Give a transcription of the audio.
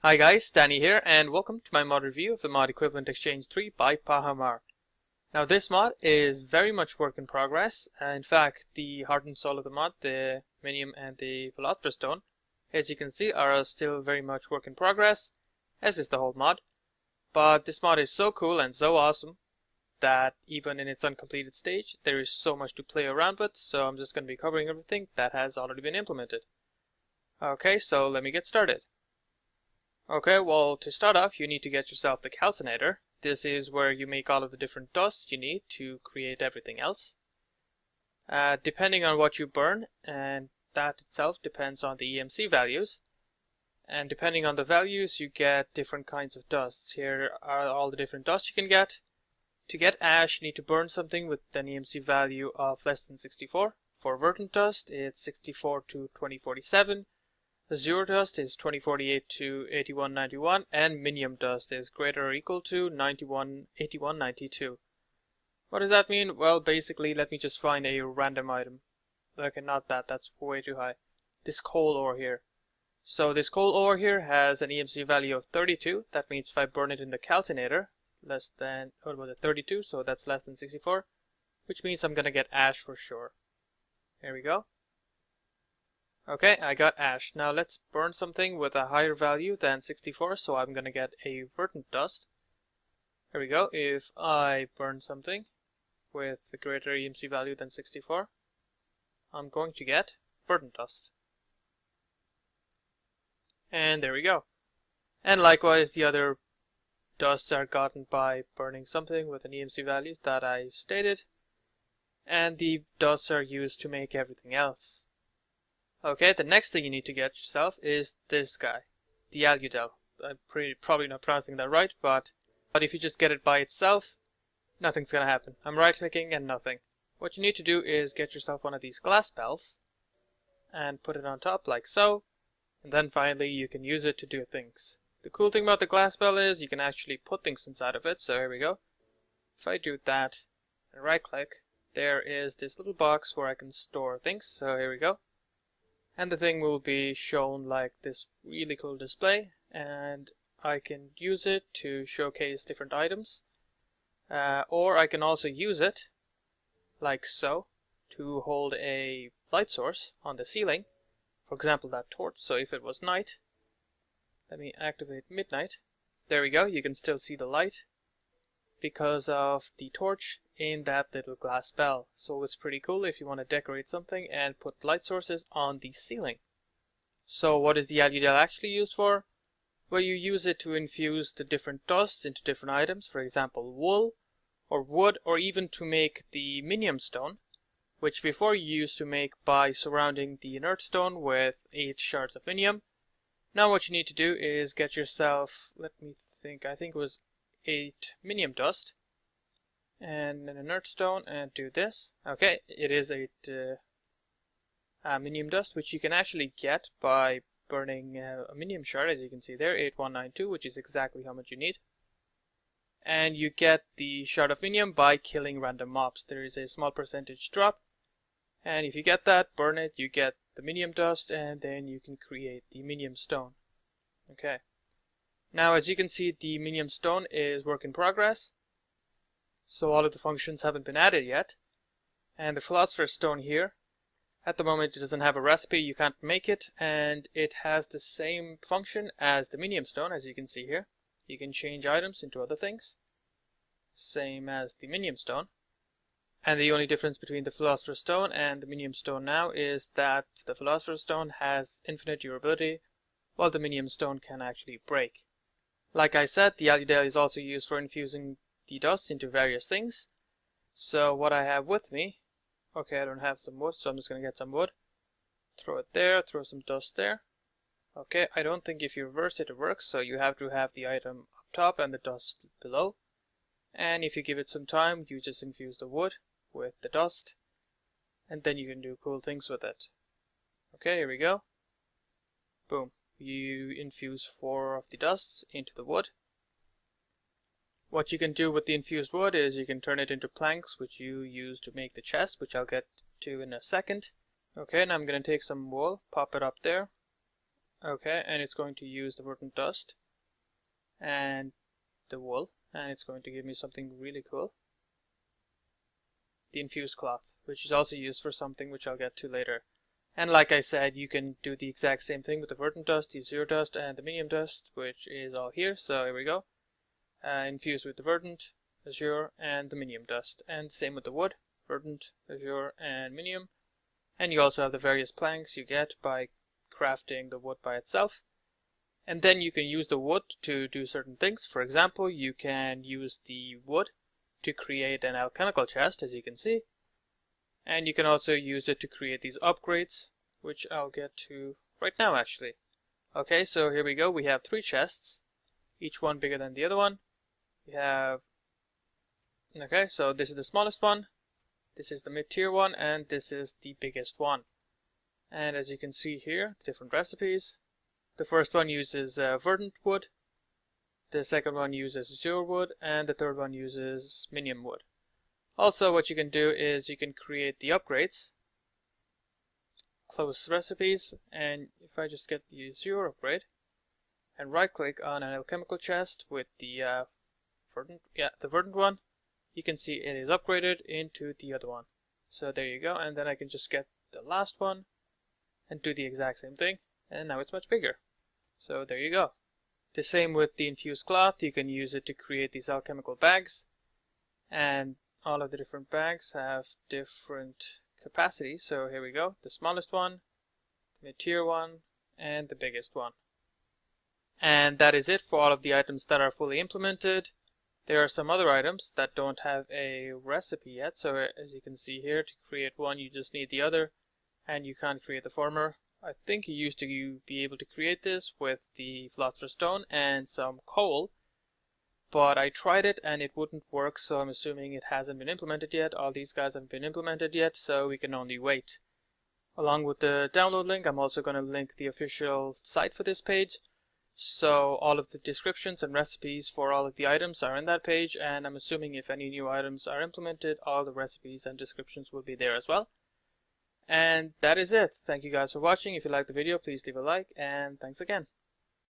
Hi guys, Danny here, and welcome to my mod review of the mod Equivalent Exchange 3 by Pahamar. Now this mod is very much work in progress. In fact, the heart and soul of the mod, the Mininum and the Philosopher's Stone, as you can see, are still very much work in progress, as is the whole mod. But this mod is so cool and so awesome that even in its uncompleted stage, there is so much to play around with, so I'm just going to be covering everything that has already been implemented. Okay, so let me get started. Okay, well, to start off, you need to get yourself the calcinator. This is where you make all of the different dusts you need to create everything else. Depending on what you burn, and that itself depends on the EMC values. And depending on the values, you get different kinds of dusts. Here are all the different dusts you can get. To get ash, you need to burn something with an EMC value of less than 64. For verdant dust, it's 64 to 2047. Azure dust is 2048 to 8191, and Mininum dust is greater or equal to 8192. What does that mean? Well, basically, let me just find a random item. Okay, not that, that's way too high. This coal ore here. So this coal ore here has an EMC value of 32. That means if I burn it in the calcinator, less than, what was it, 32, so that's less than 64, which means I'm gonna get ash for sure. Here we go. Okay, I got ash. Now let's burn something with a higher value than 64, so I'm gonna get a verdant dust. Here we go. If I burn something with a greater EMC value than 64, I'm going to get verdant dust. And there we go. And likewise, the other dusts are gotten by burning something with an EMC values that I stated, and the dusts are used to make everything else. Okay, the next thing you need to get yourself is this guy, the Albedo. I'm probably not pronouncing that right, but if you just get it by itself, nothing's gonna happen. I'm right-clicking and nothing. What you need to do is get yourself one of these glass bells and put it on top like so, and then finally you can use it to do things. The cool thing about the glass bell is you can actually put things inside of it, so here we go. If I do that and right-click, there is this little box where I can store things, so here we go. And the thing will be shown like this really cool display, and I can use it to showcase different items, or I can also use it like so to hold a light source on the ceiling, for example that torch. So if it was night, let me activate midnight. There we go, you can still see the light because of the torch in that little glass bell. So it's pretty cool if you want to decorate something and put light sources on the ceiling. So what is the Albedo actually used for? Well, you use it to infuse the different dusts into different items, for example wool or wood, or even to make the Mininum Stone, which before you used to make by surrounding the inert stone with 8 shards of Mininum. Now what you need to do is get yourself, let me think, I think it was 8 Mininum Dust and an inert stone, and do this. Okay, it is a Mininum Dust, which you can actually get by burning a Mininum shard, as you can see there, 8192, which is exactly how much you need. And you get the shard of Mininum by killing random mobs. There is a small percentage drop, and if you get that, burn it, you get the Mininum Dust, and then you can create the Mininum Stone. Okay. Now, as you can see, the Mininum Stone is work in progress, so all of the functions haven't been added yet. And the Philosopher's Stone here, at the moment it doesn't have a recipe, you can't make it, and it has the same function as the Mininum Stone, as you can see here. You can change items into other things, same as the Mininum Stone. And the only difference between the Philosopher's Stone and the Mininum Stone now is that the Philosopher's Stone has infinite durability, while the Mininum Stone can actually break. Like I said, the Albedo is also used for infusing the dust into various things. So what I have with me, okay, I don't have some wood, so I'm just going to get some wood, throw it there, throw some dust there. Okay, I don't think if you reverse it, it works, so you have to have the item up top and the dust below. And if you give it some time, you just infuse the wood with the dust, and then you can do cool things with it. Okay, here we go. Boom. You infuse 4 of the dusts into the wood. What you can do with the infused wood is you can turn it into planks, which you use to make the chest, which I'll get to in a second. Okay, now I'm going to take some wool, pop it up there, Okay, and it's going to use the Verdant Dust and the wool, and it's going to give me something really cool. The Infused Cloth, which is also used for something which I'll get to later. And like I said, you can do the exact same thing with the Verdant Dust, the Azure Dust, and the Mininum Dust, which is all here. So here we go. Infused with the Verdant, Azure, and the Mininum Dust. And same with the wood, Verdant, Azure, and Mininum. And you also have the various planks you get by crafting the wood by itself. And then you can use the wood to do certain things. For example, you can use the wood to create an alchemical chest, as you can see. And you can also use it to create these upgrades, which I'll get to right now actually. Okay, so here we go. We have 3 chests, each one bigger than the other one. We have, okay, so this is the smallest one, this is the mid-tier one, and this is the biggest one. And as you can see here, different recipes. The first one uses verdant wood, the second one uses azure wood, and the third one uses Mininum wood. Also, what you can do is you can create the upgrades, close recipes, and if I just get the azure upgrade and right click on an alchemical chest with the verdant one, you can see it is upgraded into the other one. So there you go, and then I can just get the last one and do the exact same thing, and now it's much bigger. So there you go. The same with the Infused Cloth. You can use it to create these alchemical bags, and all of the different bags have different capacities. So here we go, the smallest one, the mid-tier one, and the biggest one. And that is it for all of the items that are fully implemented. There are some other items that don't have a recipe yet, so as you can see here, to create one you just need the other, and you can't create the former. I think you used to be able to create this with the philosopher's stone and some coal, but I tried it and it wouldn't work, so I'm assuming it hasn't been implemented yet. All these guys haven't been implemented yet, so we can only wait. Along with the download link, I'm also going to link the official site for this page, so all of the descriptions and recipes for all of the items are in that page, and I'm assuming if any new items are implemented, all the recipes and descriptions will be there as well. And that is it. Thank you guys for watching. If you liked the video, please leave a like, and thanks again.